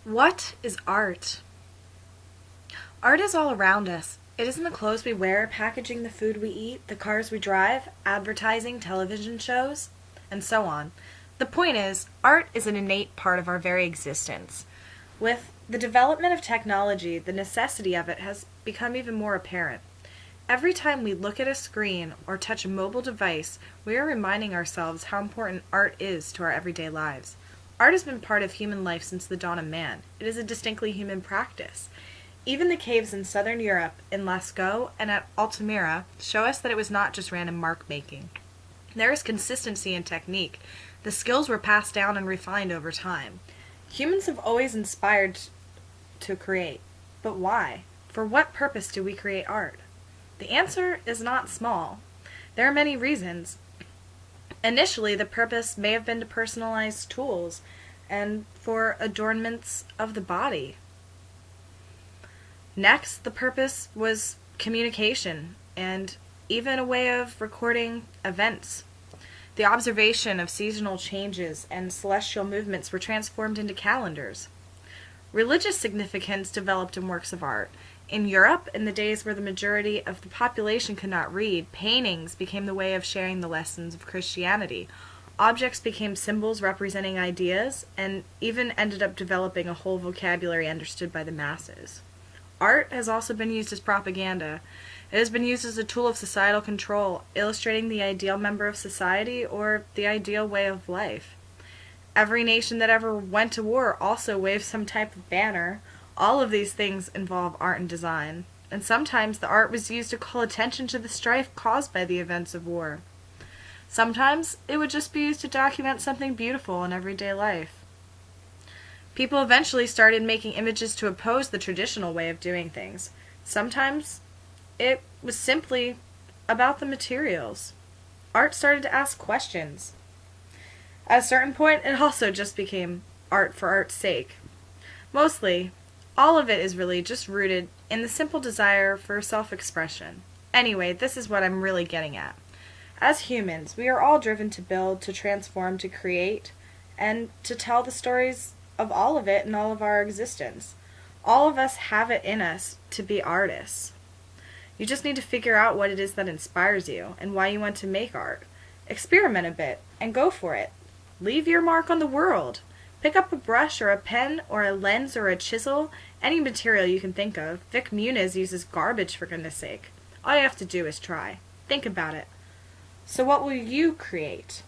What is art? Art is all around us. It is in the clothes we wear, packaging the food we eat, the cars we drive, advertising, television shows, and so on. The point is, art is an innate part of our very existence. With the development of technology, the necessity of it has become even more apparent. Every time we look at a screen or touch a mobile device, we are reminding ourselves how important art is to our everyday lives. Art has been part of human life since the dawn of man. It is a distinctly human practice. Even the caves in southern Europe, in Lascaux and at Altamira, show us that it was not just random mark making. There is consistency in technique. The skills were passed down and refined over time. Humans have always inspired to create. But why? For what purpose do we create art? The answer is not small. There are many reasons. Initially, the purpose may have been to personalize tools and for adornments of the body. Next, the purpose was communication and even a way of recording events. The observation of seasonal changes and celestial movements were transformed into calendars. Religious significance developed in works of art. In Europe, in the days where the majority of the population could not read, paintings became the way of sharing the lessons of Christianity. Objects became symbols representing ideas, and even ended up developing a whole vocabulary understood by the masses. Art has also been used as propaganda. It has been used as a tool of societal control, illustrating the ideal member of society or the ideal way of life. Every nation that ever went to war also waved some type of banner. All of these things involve art and design, and sometimes the art was used to call attention to the strife caused by the events of war. Sometimes it would just be used to document something beautiful in everyday life. People eventually started making images to oppose the traditional way of doing things. Sometimes it was simply about the materials. Art started to ask questions. At a certain point, it also just became art for art's sake. Mostly, all of it is really just rooted in the simple desire for self-expression. Anyway, this is what I'm really getting at. As humans, we are all driven to build, to transform, to create, and to tell the stories of all of it and all of our existence. All of us have it in us to be artists. You just need to figure out what it is that inspires you and why you want to make art. Experiment a bit and go for it. Leave your mark on the world. Pick up a brush or a pen or a lens or a chisel, any material you can think of. Vic Muniz uses garbage, for goodness sake. All you have to do is try. Think about it. So what will you create?